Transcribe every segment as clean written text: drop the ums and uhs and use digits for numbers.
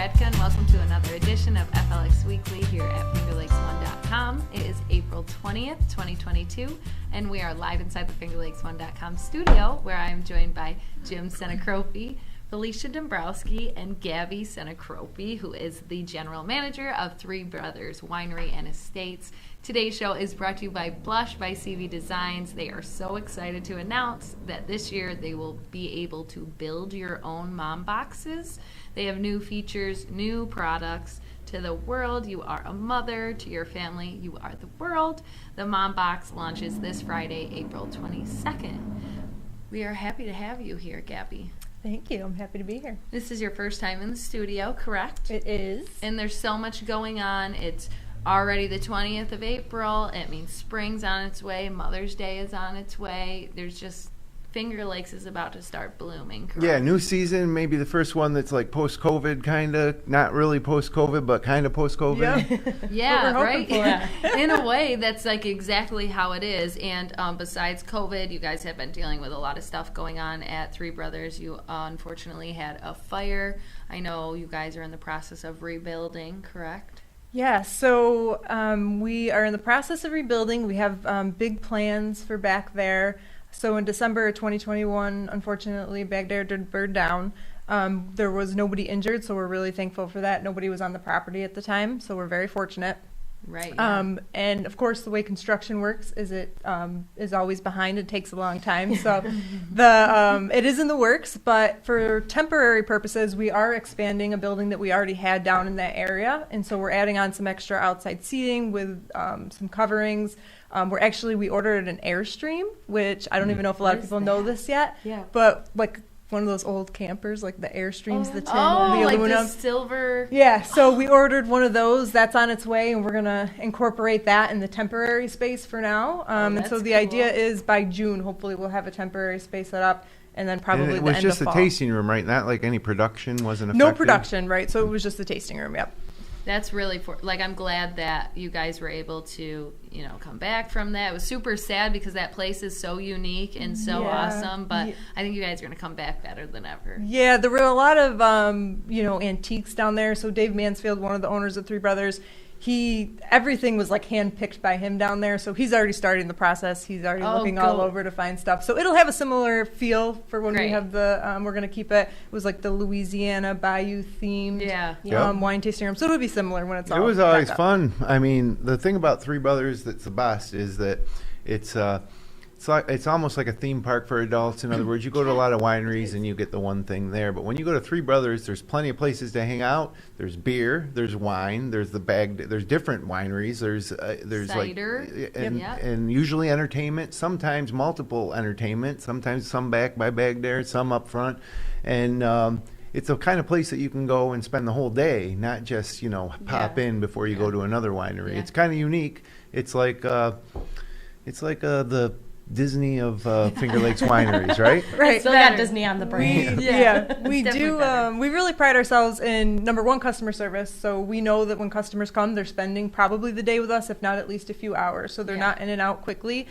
Radka, and welcome to another edition of FLX Weekly here at FingerLakes1.com. It is April 20th, 2022, and we are live inside the FingerLakes1.com studio, where I am joined by Jim Sinicropi, Felecia Dombrowski, and Gabby Sinicropi, who is the general manager of Three Brothers Winery and Estates. Today's show is brought to you by Blush by CV Designs. They are so excited to announce that this year they will be able to build your own mom boxes. They have new features, new products. To the world, you are a mother. To your family, you are the world. The Mom Box launches this Friday, April 22nd. We are happy to have you here, Gabby. Thank you. I'm happy to be here. This is your first time in the studio, correct? It is. And there's so much going on. It's already the 20th of April. It means spring's on its way. Mother's Day is on its way. There's just Finger Lakes is about to start blooming, correct? Yeah, new season, maybe the first one that's like post-COVID kind of, not really post-COVID, but kind of post-COVID. Yeah, right? Yeah. In a way, that's like exactly how it is. And besides COVID, you guys have been dealing with a lot of stuff going on at Three Brothers. You unfortunately had a fire. I know you guys are in the process of rebuilding, correct? Yeah, so we are in the process of rebuilding. We have big plans for back there. So in December 2021, unfortunately, back there did burn down. There was nobody injured, so we're really thankful for that. Nobody was on the property at the time, so we're very fortunate. Right. Yeah. And of course, the way construction works is it is always behind. It takes a long time. So it is in the works, but for temporary purposes, we are expanding a building that we already had down in that area. And so we're adding on some extra outside seating with some coverings. We ordered an Airstream, which I don't even know if a lot of people know this yet. Yeah. But like one of those old campers, like the Airstreams, the tin, the aluminum. Like the silver. Yeah, so we ordered one of those. That's on its way, and we're going to incorporate that in the temporary space for now. And so the idea is by June, hopefully we'll have a temporary space set up, and then probably the end of fall. It was just a tasting room, right? Not like any production wasn't affected? No production, right? So it was just a tasting room, yep. That's really, I'm glad that you guys were able to, come back from that. It was super sad because that place is so unique and so awesome, but I think you guys are going to come back better than ever. Yeah, there were a lot of, antiques down there. So Dave Mansfield, one of the owners of Three Brothers, everything was like handpicked by him down there. So he's already starting the process. He's already looking all over to find stuff. So it'll have a similar feel for when we have we're going to keep it. It was like the Louisiana Bayou themed wine tasting room. So it'll be similar when it's all. It was always fun. I mean, the thing about Three Brothers that's the best is that it's almost like a theme park for adults. In other words, you go to a lot of wineries and you get the one thing there. But when you go to Three Brothers, there's plenty of places to hang out. There's beer, there's wine, there's there's different wineries. There's cider, and usually entertainment. Sometimes multiple entertainment. Sometimes some back there, some up front, and it's a kind of place that you can go and spend the whole day, not just pop in before you go to another winery. It's kind of unique. It's like the Disney of Finger Lakes wineries, right? Right. Still got Disney on the brain. We do. We really pride ourselves in, number one, customer service. So we know that when customers come, they're spending probably the day with us, if not at least a few hours. So they're not in and out quickly.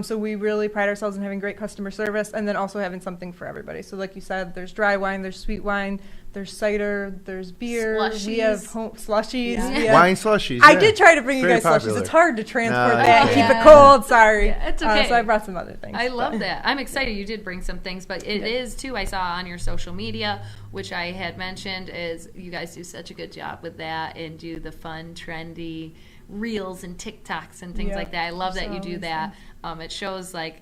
So we really pride ourselves in having great customer service and then also having something for everybody. So like you said, there's dry wine, there's sweet wine, there's cider, there's beer. Slushies. We have slushies. Yeah. Wine slushies. I did try to bring you guys popular. slushies. It's hard to transport that and keep it cold. Sorry. Yeah, it's okay. So I brought some other things. I love that. I'm excited you did bring some things, but it is too, I saw on your social media, which I had mentioned, is you guys do such a good job with that and do the fun, trendy reels and TikToks and things like that. I love that you do that. It shows like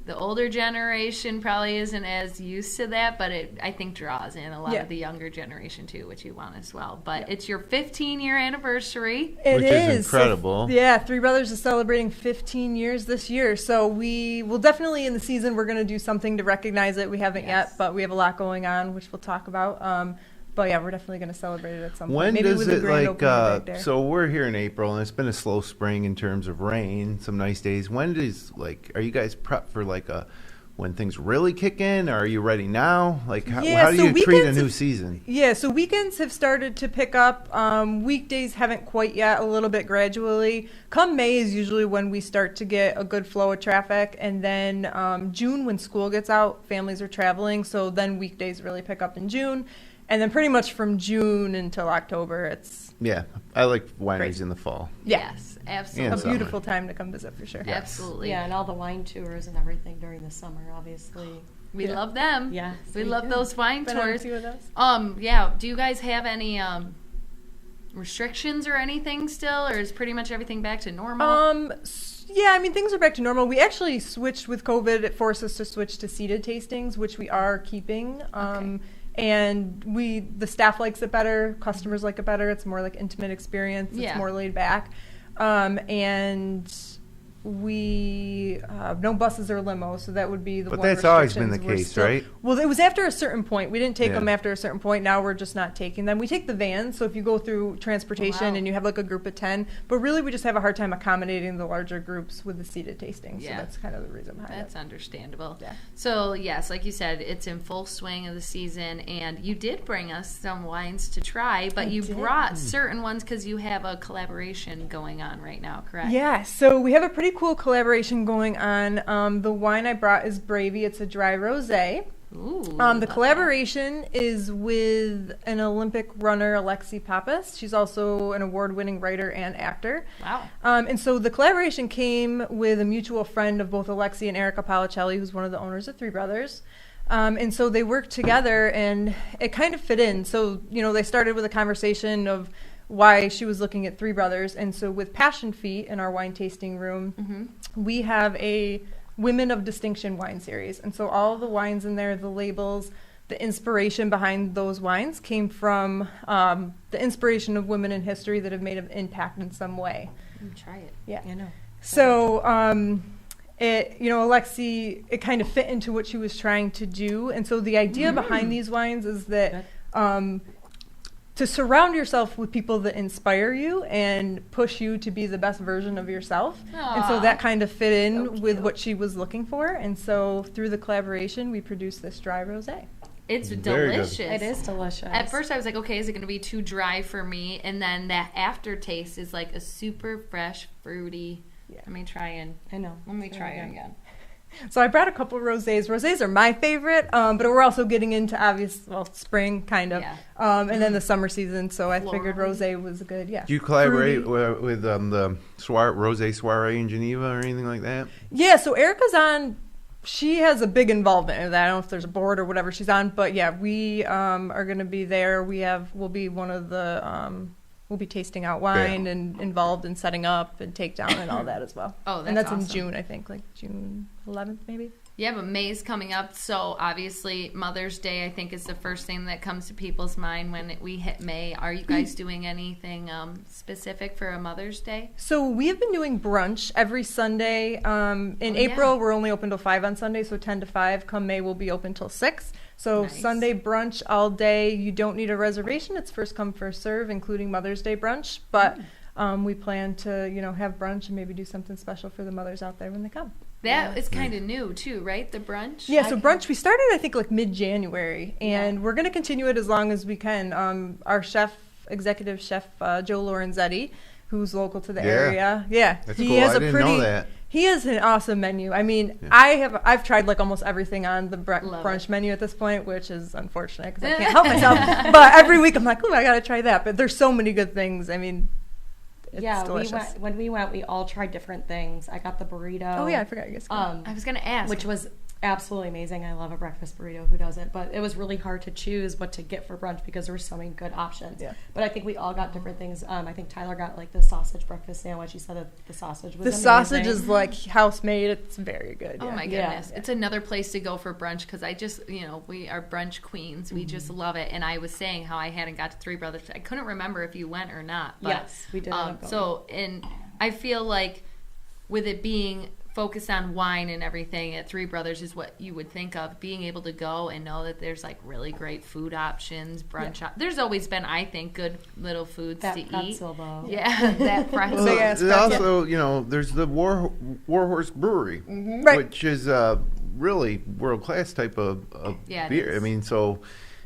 the older generation probably isn't as used to that, but it, I think, draws in a lot of the younger generation too, which you want as well. But it's your 15-year anniversary. Which is incredible. So, Three Brothers is celebrating 15 years this year. So we will definitely, in the season, we're going to do something to recognize it. We haven't yet, but we have a lot going on, which we'll talk about. But yeah, we're definitely going to celebrate it at some point. When Maybe does with it a grand opening back there. So we're here in April, and it's been a slow spring in terms of rain. Some nice days. When does are you guys prep for when things really kick in? Or are you ready now? How do you treat a new season? Yeah, so weekends have started to pick up. Weekdays haven't quite yet. A little bit gradually. Come May is usually when we start to get a good flow of traffic, and then June when school gets out, families are traveling. So then weekdays really pick up in June. And then pretty much from June until October, it's Yeah, I like wineries Great. in the fall. Yes, absolutely. a summer. beautiful time to come visit for sure. Yes. Absolutely. Yeah, and all the wine tours and everything during the summer, obviously. We love them. Yes, we we love do. those wine Been on a tours. few of those. Yeah. Do you guys have any restrictions or anything still, or is pretty much everything back to normal? Yeah, I mean, things are back to normal. We actually switched with COVID. It forced us to switch to seated tastings, which we are keeping. And the staff likes it better. Customers like it better. It's more like intimate experience. Yeah. It's more laid back. And we no buses or limos, so that would be the But one that's always been the restrictions. case, We're right? Well, it was after a certain point. We didn't take Yeah. them after a certain point. Now we're just not taking them. We take the vans, so if you go through transportation Wow. and you have like a group of 10, but really we just have a hard time accommodating the larger groups with the seated tastings. Yeah. So that's kind of the reason behind That's it. understandable. Yeah. So, yes, like you said, it's in full swing of the season, and you did bring us some wines to try, but you did. brought certain ones because you have a collaboration going on right now, correct? Yeah, so we have a pretty cool collaboration going on. The wine I brought is Bravey. It's a dry rosé. Ooh, The love that. collaboration is with an Olympic runner, Alexi Pappas. She's also an award-winning writer and actor. Wow. And so the collaboration came with a mutual friend of both Alexi and Erica Policelli, who's one of the owners of Three Brothers. And so they worked together, and it kind of fit in. So, they started with a conversation of why she was looking at Three Brothers. And so with Passion Feet in our wine tasting room, we have a Women of Distinction wine series. And so all the wines in there, the labels, the inspiration behind those wines came from the inspiration of women in history that have made an impact in some way. Try it. Yeah. I know. So, Alexi, it kind of fit into what she was trying to do. And so the idea behind these wines is that to surround yourself with people that inspire you and push you to be the best version of yourself. And so that kind of fit in with what she was looking for. And so through the collaboration, we produced this dry rosé. It's Very good. delicious. It is delicious. At first, I was like, okay, is it going to be too dry for me? And then that aftertaste is like a super fresh, fruity. Yeah. Let me try it again. So I brought a couple of rosés. Rosés are my favorite, but we're also getting into spring kind of, Yeah. and then the summer season. So I figured Floral. rosé was good. Yeah. Do you collaborate Fruity. with the Rosé Soiree in Geneva or anything like that? Yeah. So Erica's on. She has a big involvement in that. I don't know if there's a board or whatever she's on, but yeah, we are going to be there. We'll be one of the. We'll be tasting out wine and involved in setting up and takedown and all that as well. Oh, that's and that's awesome. in June, I think, like June 11th maybe. Yeah, but May's coming up, so obviously Mother's Day, I think, is the first thing that comes to people's mind when we hit May. Are you guys doing anything specific for a Mother's Day? So we have been doing brunch every Sunday. In April, we're only open till 5 on Sunday, so 10 to 5. Come May, we'll be open till 6. So Nice. Sunday brunch all day. You don't need a reservation. It's first come, first serve, including Mother's Day brunch. But we plan to, have brunch and maybe do something special for the mothers out there when they come. That is kind of new, too, right? The brunch? Yeah, so brunch, we started, I think, like mid-January, and we're going to continue it as long as we can. Our executive chef, Joe Lorenzetti, who's local to the area. Yeah, That's he cool. has I didn't know that. He has an awesome menu. I mean, Yeah. I've tried like almost everything on the Love brunch it. menu at this point, which is unfortunate because I can't help myself. But every week I'm like, oh, I got to try that. But there's so many good things. I mean, it's delicious. when we went, we all tried different things. I got the burrito. Oh, yeah, I forgot you guys. I was going to ask. which was absolutely amazing. I love a breakfast burrito. Who doesn't? But it was really hard to choose what to get for brunch because there were so many good options. Yeah. But I think we all got different things. I think Tyler got like the sausage breakfast sandwich. He said that the sausage was The amazing. sausage is like house made. It's very good. Oh yeah. my Yeah. goodness. It's another place to go for brunch because I just, we are brunch queens. We just love it. And I was saying how I hadn't got to Three Brothers. I couldn't remember if you went or not. But, Yes, we did end up going. And I feel like with it being focused on wine and everything at Three Brothers is what you would think of, being able to go and know that there's like really great food options, brunch. There's always been, I think, good little foods to eat. Pretzel. Yeah, that pretzel. Big ass There's pretzel. also, there's the Warhorse Brewery, Right. which is really world-class type of Yeah, it beer. is. I mean, so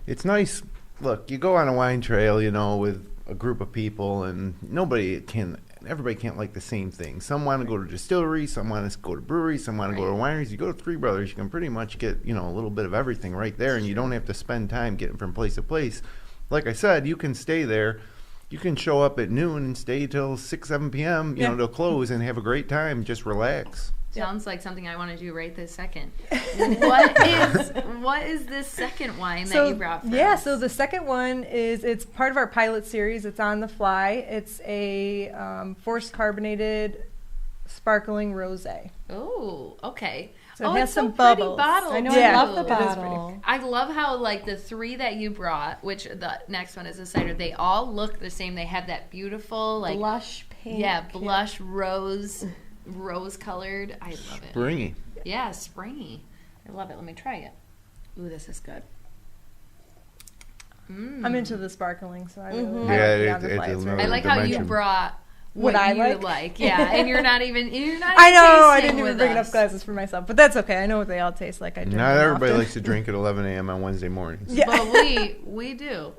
it's nice. Look, you go on a wine trail, with a group of people, and nobody can everybody can't like the same thing. Some want to go to distilleries, some want to go to breweries, some want to go to wineries. You go to Three Brothers, you can pretty much get, a little bit of everything right there, and you don't have to spend time getting from place to place. Like I said, you can stay there. You can show up at noon and stay till 6, 7 p.m., till close and have a great time. Just relax. Sounds like something I want to do right this second. What is this second wine that you brought for us? So the second one it's part of our pilot series. It's on the fly. It's a forced carbonated sparkling rosé. Oh, okay. So it has it's some so pretty bubbles. bottled, I know, too. I love the It is bottle. I love how, like, the three that you brought, which the next one is a cider, they all look the same. They have that beautiful, like... Blush pink. Yeah, blush rose-colored. I love it. Springy. Yeah, springy. I love it. Let me try it. Ooh, this is good. I'm into the sparkling, so I really Mhm. I Yeah, like the it- on the fly. it's It's another really I like how you dimension. brought what I you like. Yeah, and you're not even I know, I tasting didn't even with bring us. enough glasses for myself, but that's okay. I know what they all taste like. I drink Not them everybody often. likes to drink at 11 a.m. on Wednesday mornings. Yeah. But we do.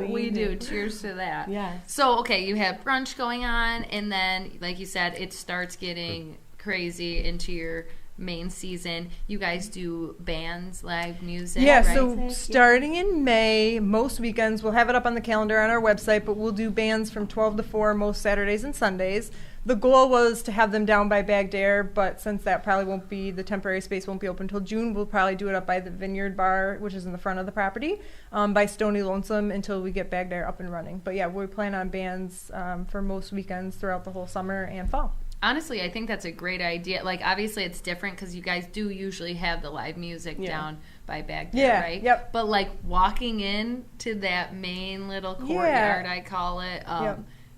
we do. Cheers to that. Yes. So, okay, you have brunch going on, and then, like you said, it starts getting crazy into your main season. You guys do bands, live music, Yeah, right? so starting in May, most weekends, we'll have it up on the calendar on our website, but we'll do bands from 12 to 4 most Saturdays and Sundays. The goal was to have them down by Bagged Air, but since that probably won't be, the temporary space won't be open until June, we'll probably do it up by the Vineyard Bar, which is in the front of the property, by Stony Lonesome until we get Bagged Air up and running. But yeah, we plan on bands for most weekends throughout the whole summer and fall. Honestly, I think that's a great idea. Like, obviously, it's different because you guys do usually have the live music down by Bagged Air, right? Yep. But, like, walking in to that main little courtyard, I call it,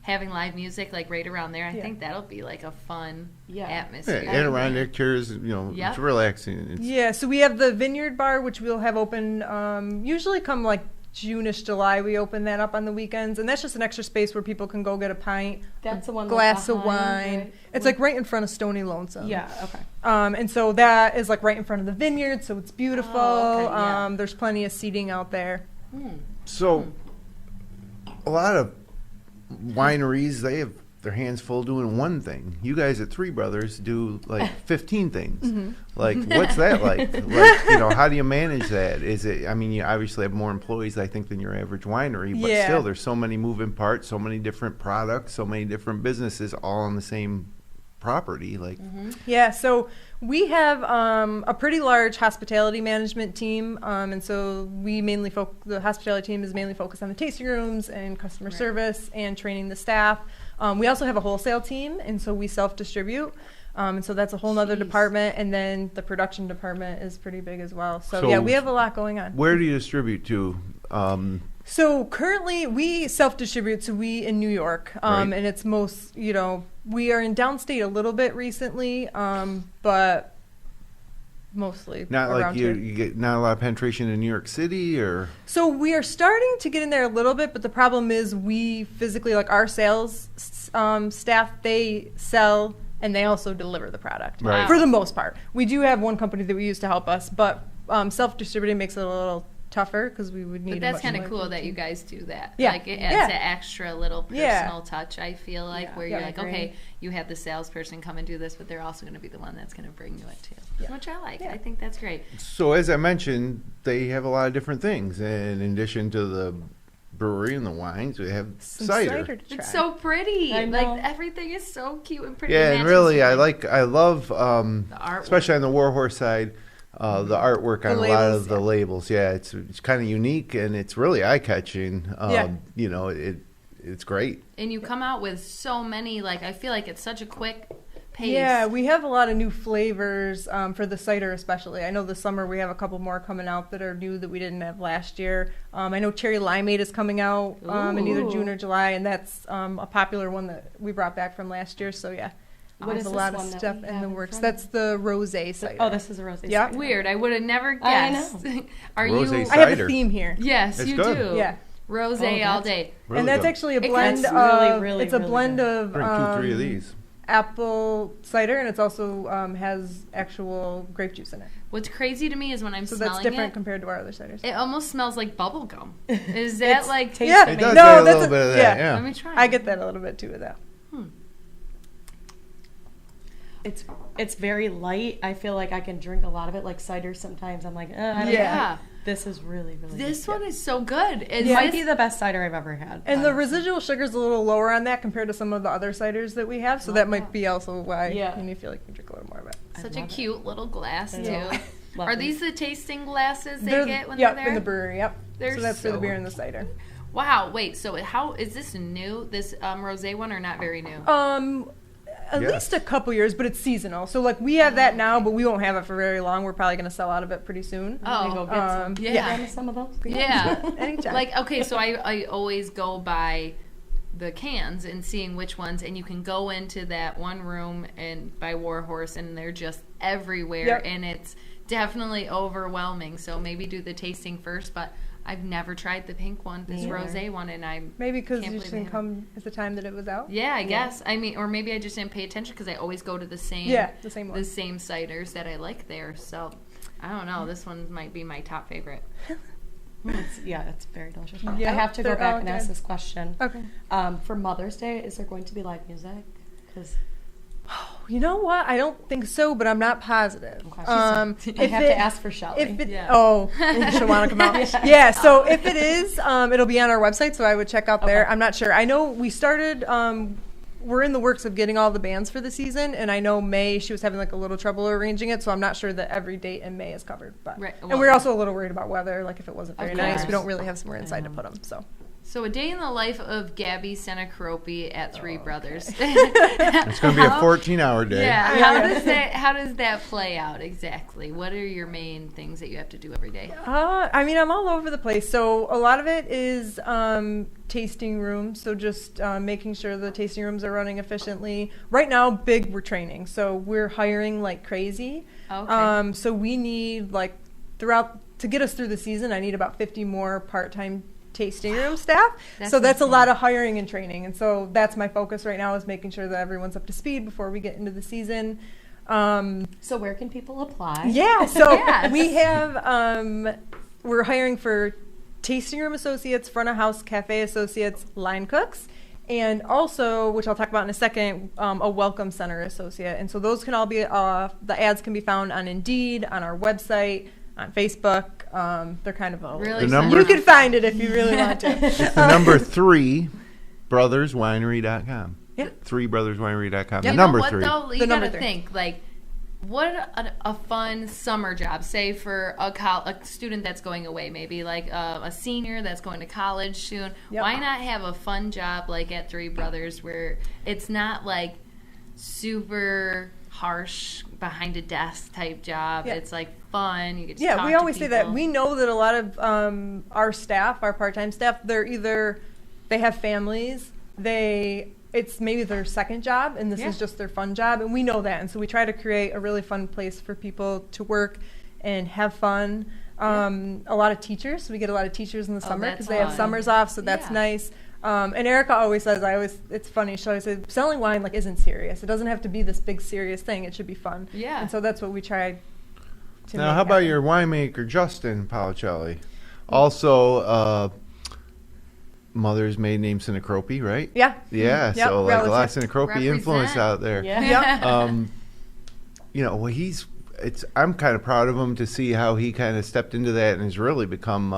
having live music, like, right around there, I think that'll be, like, a fun atmosphere. Yeah, Adirondack chairs, it's relaxing. It's, So we have the Vineyard Bar, which we'll have open usually come, like, June-ish, July, we open that up on the weekends, and that's just an extra space where people can go get a pint, That's the one glass of behind, wine. right? It's like right in front of Stony Lonesome. Yeah, okay. And so that is like right in front of the vineyard, so it's beautiful. Oh, okay, yeah. There's plenty of seating out there. so, a lot of wineries, they have their hands full doing one thing. You guys at Three Brothers do like 15 things. Like, what's that like? How do you manage that? Is it, I mean, you obviously have more employees, I think, than your average winery, but still there's so many moving parts, so many different products, so many different businesses all on the same property. Like, Yeah, so we have a pretty large hospitality management team, and so we mainly the hospitality team is mainly focused on the tasting rooms and customer service and training the staff. We also have a wholesale team, and so we self-distribute, and so that's a whole other department, and then the production department is pretty big as well. So yeah, we have a lot going on. where do you distribute to? So currently we self-distribute, so we in New York, Right. and it's most, we are in downstate a little bit recently, but mostly Not around like here. you get not a lot of penetration in New York City, or So we are starting to get in there a little bit, but the problem is we physically, like our sales staff, they sell and they also deliver the product Right. for the most part. We do have one company that we use to help us, but self-distributing makes it a little tougher because we would need. But that's much kind of more cool that team. you guys do that. Yeah. Like, it adds Yeah. that extra little personal touch, I feel like, where you're Yeah, I like, agree. okay, you have the salesperson come and do this, but they're also going to be the one that's going to bring you it too. Which I like. I think that's great. so. As I mentioned, they have a lot of different things, and in addition to the brewery and the wines, we have Some cider. to try. It's so pretty. I know. Like, everything is so cute and pretty. Yeah, It and matches really, I your- love, artwork. especially on the Warhorse side, the artwork on a lot labels, of the labels. Yeah, it's kind of unique and it's really eye catching. It's great. And you come out with so many, like, I feel like it's such a quick pace. Yeah, we have a lot of new flavors for the cider especially. I know this summer we have a couple more coming out that are new that we didn't have last year. I know Cherry Limeade is coming out in either Ooh. June or July, and that's a popular one that we brought back from last year. So yeah, What there's is a this lot of one that stuff we in have the in works. front of That's the rosé cider. Oh, this is a rosé. Yeah. cider. Weird. I would have never I guessed. know. Are Rosé you? I have cider. a theme here. Yes, It's you good. do. Yeah. Rose Oh, all that's- day. Really And that's good. actually a It blend gets of really, it's a really blend good. of Drink 2-3 of these. apple cider, and it's also has actual grape juice in it. What's crazy to me is when I'm So that's smelling different it, compared to our other ciders. it almost smells like bubble gum. Is that like? Tastes Yeah. It does No, have a that's little bit of that. Let Yeah. me try. I get that a little bit too with that. it's very light. I feel like I can drink a lot of it, like cider sometimes. I'm like, I don't Yeah. know. This is really, really This good. one is so good. It might be the best cider I've ever had. And the honestly. residual sugar is a little lower on that compared to some of the other ciders that we have, so that might be also why you feel like you drink a little more of it. Such a cute little glass, too. Yeah. Love Are them. these the tasting glasses they get when they're Yep, there? in the brewery, yep. They're So that's for the so beer and the cider. Wow, wait, so how is this new, this rosé one, or not very new? At least a couple years, but it's seasonal. So like we have that now, but we won't have it for very long. We're probably going to sell out of it pretty soon. I'm gonna go get some. yeah. Grab some of those. Yeah. Anytime. Like, okay, so I always go by the cans and seeing which ones, and you can go into that one room and by Warhorse, and they're just everywhere, and it's definitely overwhelming. So maybe do the tasting first, but I've never tried the pink one, this rosé one, and I maybe because can't you believe didn't they come at the time that it was out. Yeah, I guess. I mean, or maybe I just didn't pay attention because I always go to the same the same one. the same ciders that I like there. So I don't know. This one might be my top favorite. It's very delicious. Yeah, I have to go they're back all and ask good. this question. Okay. For Mother's Day, is there going to be live music? Because You know what? I don't think so, but I'm not positive. Okay. I have to ask for Shelly. If it, Yeah. Oh, she'll want to come out. Yeah. So if it is, it'll be on our website. So I would check out there. Okay. I'm not sure. I know we started. We're in the works of getting all the bands for the season, and I know May she was having like a little trouble arranging it. So I'm not sure that every date in May is covered. But Right. and we're also a little worried about weather. Like if it wasn't very Of nice, course. we don't really have somewhere inside to put them. So A day in the life of Gabby Sinicropi at Three Brothers. It's going to be a 14-hour day. Yeah. How does that play out exactly? What are your main things that you have to do every day? I mean, I'm all over the place. So a lot of it is tasting rooms. So just making sure the tasting rooms are running efficiently. Right now, we're training. So we're hiring like crazy. Okay. So we need to get us through the season, I need about 50 more part-time tasting room staff. So that's a lot of hiring and training. And so that's my focus right now is making sure that everyone's up to speed before we get into the season. So where can people apply? Yeah, so Yes. we have, we're hiring for tasting room associates, front of house cafe associates, line cooks, and also, which I'll talk about in a second, a welcome center associate. And so those can all be, the ads can be found on Indeed, on our website, on Facebook. They're kind of all Really? The number- You can find it if you really want to. It's the number 3, brotherswinery.com. Yeah. 3brotherswinery.com. Yep. The number what, 3. Though, you The number gotta 3. think, like, what a fun summer job, say for a student that's going away, maybe like a senior that's going to college soon. Yep. Why not have a fun job like at Three Brothers where it's not like super harsh behind a desk type job. Yeah. It's like fun. You get to talk we to always say that. people. We know that a lot of our staff, our part-time staff, they have families, it's maybe their second job, and this Yeah. is just their fun job, and we know that, and so we try to create a really fun place for people to work and have fun. A lot of teachers, so we get a lot of teachers in the summer that's because they have fun. summers off, so that's Yeah. nice. And Erica always says, it's funny, she always says, selling wine like isn't serious. It doesn't have to be this big serious thing. It should be fun. Yeah. And so that's what we try to Now, make how about happen. your winemaker, Justin Policelli? Also, mother's maiden name Sinicropi, right? Yeah. Yeah, Yep, so like a lot of relative. Sinicropi influence Represent. out there. Yeah. Yep. I'm kind of proud of him to see how he kind of stepped into that and has really become,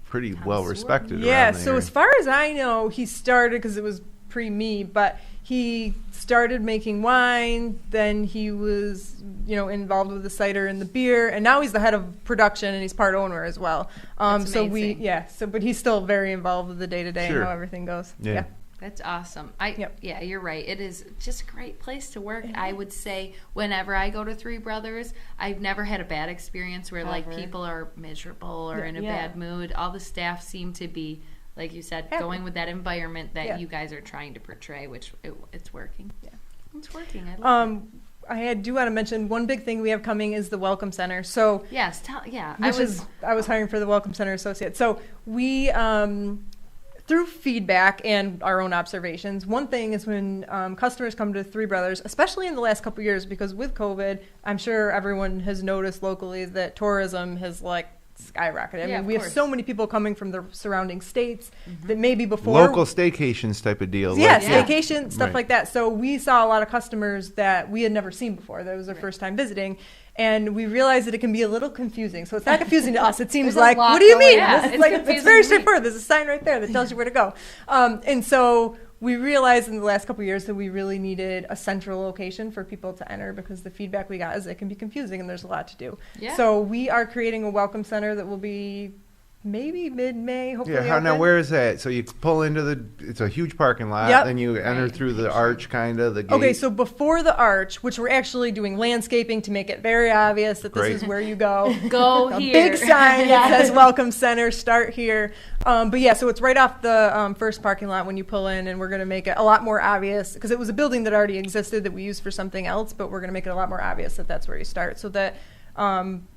pretty well respected. Yeah, around so there. as far as I know, he started, because it was pre-me, but he started making wine, then he was, involved with the cider and the beer, and now he's the head of production and he's part owner as well. That's amazing. But he's still very involved with the day-to-day Sure. and how everything goes. Yeah. That's awesome. Yep. Yeah, you're right. It is just a great place to work. I would say whenever I go to Three Brothers, I've never had a bad experience where like Ever. people are miserable or in a Yeah. bad mood. All the staff seem to be, like you said, Happy. going with that environment that Yeah. you guys are trying to portray, which it's working. Yeah. It's working. I love it. I do want to mention one big thing we have coming is the Welcome Center. So Yes, I was hiring for the Welcome Center associate. So we, through feedback and our own observations, one thing is when customers come to Three Brothers, especially in the last couple of years, because with COVID, I'm sure everyone has noticed locally that tourism has skyrocketed. I Yeah, mean, of we have course. so many people coming from the surrounding states that maybe before Local staycations type of deal. yeah, like- staycation, stuff Right. like that. So we saw a lot of customers that we had never seen before. That was their first time visiting. And we realized that it can be a little confusing. So it's not confusing to us. It seems There's a like, lot what do you going mean? on. This is It's like, confusing it's very to me. straightforward. There's a sign right there that tells you where to go. And so we realized in the last couple of years that we really needed a central location for people to enter because the feedback we got is it can be confusing and there's a lot to do. Yeah. So we are creating a welcome center that will be maybe mid-May, hopefully. Yeah, now open. where is that? So you pull into it's a huge parking lot, Yep. then you enter Right. through the arch, kind of, the gate. Okay, so before the arch, which we're actually doing landscaping to make it very obvious that Great. this is where you go. Go A here. big sign that says Welcome Center, start here. But yeah, so it's right off the first parking lot when you pull in, and we're going to make it a lot more obvious because it was a building that already existed that we used for something else, but we're going to make it a lot more obvious that that's where you start so that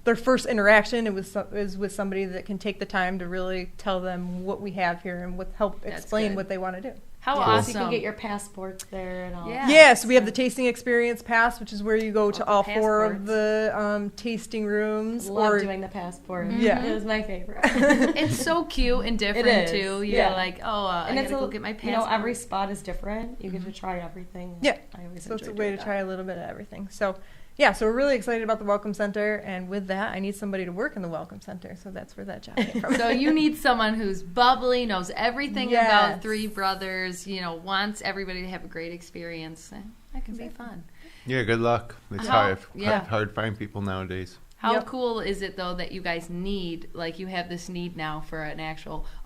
their first interaction is with somebody that can take the time to really tell them what we have here and help That's explain good. what they want to do. How So awesome. you can get your passports there and all. Yeah. Yeah, so we have the tasting experience pass, which is where you go to the all four of passports. the tasting rooms. Love doing the passport. Yeah. It was my favorite. It's so cute and different It is, too. You're yeah. like, oh, I and gotta it's go get my passport. You know, every spot is different. You get to try everything. Yeah. I always So it's a enjoy way doing to try a little bit of everything. So, yeah, so we're really excited about the Welcome Center, and with that, I need somebody to work in the Welcome Center, so that's where that job came from. So you need someone who's bubbly, knows everything Yes. about Three Brothers, wants everybody to have a great experience. That can be fun. Yeah, good luck. It's How- yeah. hard to find people nowadays. How Yep. cool is it though that you guys need, like you have this need now for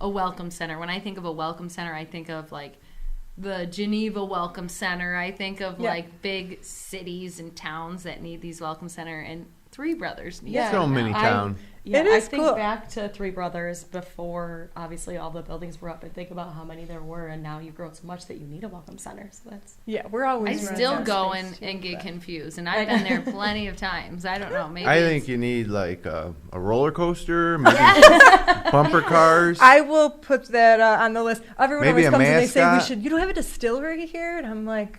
a welcome center? When I think of a welcome center, I think of like the Geneva Welcome Center. I think of Yeah. like big cities and towns that need these welcome center, and Three Brothers need Yeah. So them many now. town. Yeah, It is I think cool. back to Three Brothers before, obviously, all the buildings were up, and think about how many there were, and now you've grown so much that you need a welcome center. So that's Yeah, we're I always running still out of go space, and too, get but- confused, and I've been there plenty of times. I don't know, maybe I it's- think you need like a roller coaster, maybe bumper cars. I will put that on the list. Everyone Maybe always a comes and they say, mascot? you don't have a distillery here? And I'm like,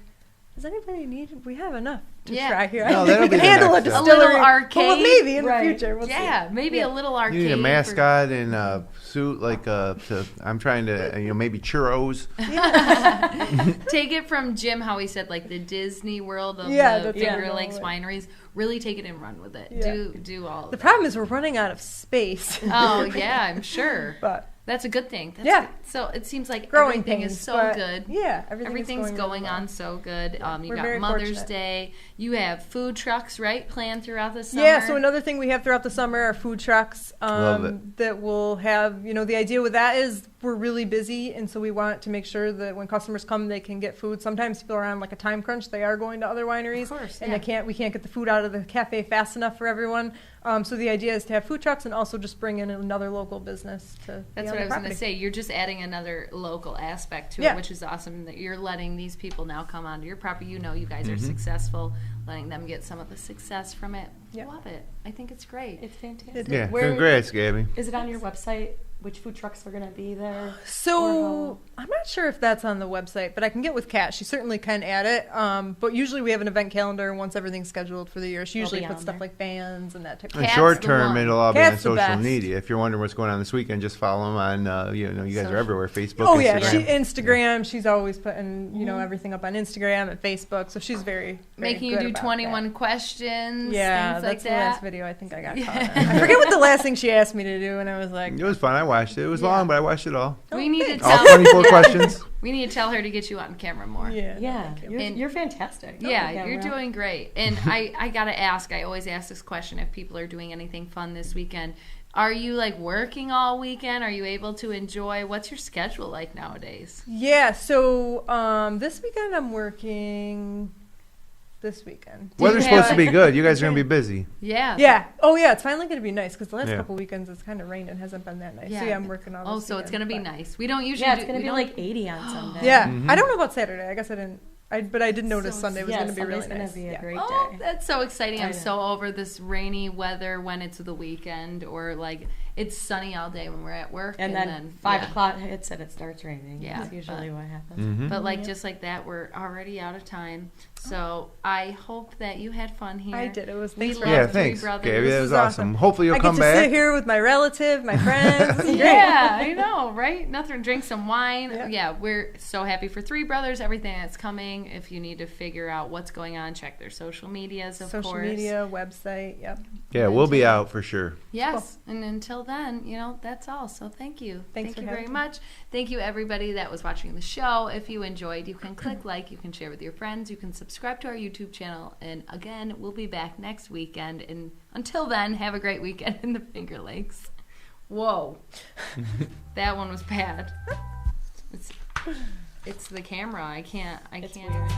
does anybody need? We have enough to Yeah. try here. No, I think that'll we be can the handle a next step. A little distillery. arcade. Well, maybe in Right. the future. We'll see. yeah, maybe Yeah. a little arcade. You need a for- mascot in a suit, like I'm trying to, maybe churros. Take it from Jim, how he said like the Disney World of Yeah, the that's Finger right. Lakes wineries. Really take it and run with it. Yeah. Do all. Of The that. problem is we're running out of space. Oh yeah, I'm sure. But That's a good thing. That's Yeah. good. So it seems like growing everything pains, is so but good. Yeah, Everything's is going really on well. so good. You We're got very Mother's fortunate. Day. You have food trucks, right? Planned throughout the summer. Yeah, so another thing we have throughout the summer are food trucks Love it. that will have, the idea with that is we're really busy, and so we want to make sure that when customers come, they can get food. Sometimes people are on like a time crunch. They are going to other wineries, Of course, and yeah. we can't get the food out of the cafe fast enough for everyone. So the idea is to have food trucks and also just bring in another local business to That's be what on I the was going property. to say. You're just adding another local aspect to Yeah. it, which is awesome that you're letting these people now come onto your property. You guys Mm-hmm. are successful, letting them get some of the success from it. Yeah. Love it. I think it's great. it's fantastic. It Yeah, Where- congrats, Gabby. Is it on your website which food trucks are going to be there? So I'm not sure if that's on the website, but I can get with Kat. She certainly can add it. But usually we have an event calendar once everything's scheduled for the year. She It'll usually be puts on stuff there. like bands and that type of In Cat's short the term, one. it'll all be on Cat's the social best. media. If you're wondering what's going on this weekend, just follow them on, you guys Social. are everywhere, Facebook, Oh yeah, Instagram. Instagram. She's always putting everything up on Instagram and Facebook. So she's very Making you good do about 21 that. questions, Yeah, things that's like the that. last video I think I got caught on. I forget what the last thing she asked me to do, and I was like, It was fun. I watched it. It was Yeah. long, but I watched it all. We need to thanks. All tell 24 questions. we need to tell her to get you on camera more. yeah, Yeah, thank you. And- you're fantastic. Yeah, Okay, you're well. doing great. And I gotta ask, I always ask this question if people are doing anything fun this weekend. Are you like working all weekend? Are you able to enjoy? What's your schedule like nowadays? Yeah, so this weekend I'm working. This weekend. Do you Weather's have- supposed to be good. You guys are going to be busy. Yeah. Yeah. Oh, yeah. It's finally going to be nice because the last Yeah. couple weekends it's kind of rained and hasn't been that nice. Yeah. So yeah, I'm working on. Oh, this so it's gonna weekend, be but- nice. We don't usually. Yeah, it's do, going to we be don't- like 80 on Sunday. Yeah, Mhm. I don't know about Saturday. I guess I didn't. But I did notice So Sunday was yeah, going to be Sunday's really gonna nice. be a Yeah. great Oh, day. that's so exciting! I I'm know. so over this rainy weather when it's the weekend or like it's sunny all day when we're at work. And then 5 o'clock hits and it starts raining. Yeah, That's usually what happens. Mm-hmm. But like just like that, we're already out of time. So I hope that you had fun here. I did. It was We thanks for love Yeah, Three thanks, Brothers. Gabby. That This was is awesome. awesome. Hopefully you'll I come get to back. sit here with my relative, my friends. This is great. Yeah, I know, right? Nothing. Drink some wine. Yeah. Yeah, we're so happy for Three Brothers. Everything that's coming. If you need to figure out what's going on, check their social medias. Of Social course. media, website. Yep. Yeah, we'll be out for sure. Yes, and until then, that's all. So thank you. Thanks Thank for you very having me. much. Thank you, everybody that was watching the show. If you enjoyed, you can click like, you can share with your friends, you can subscribe to our YouTube channel. And again, we'll be back next weekend. And until then, have a great weekend in the Finger Lakes. Whoa. That one was bad. It's the camera. I can't. It's weird.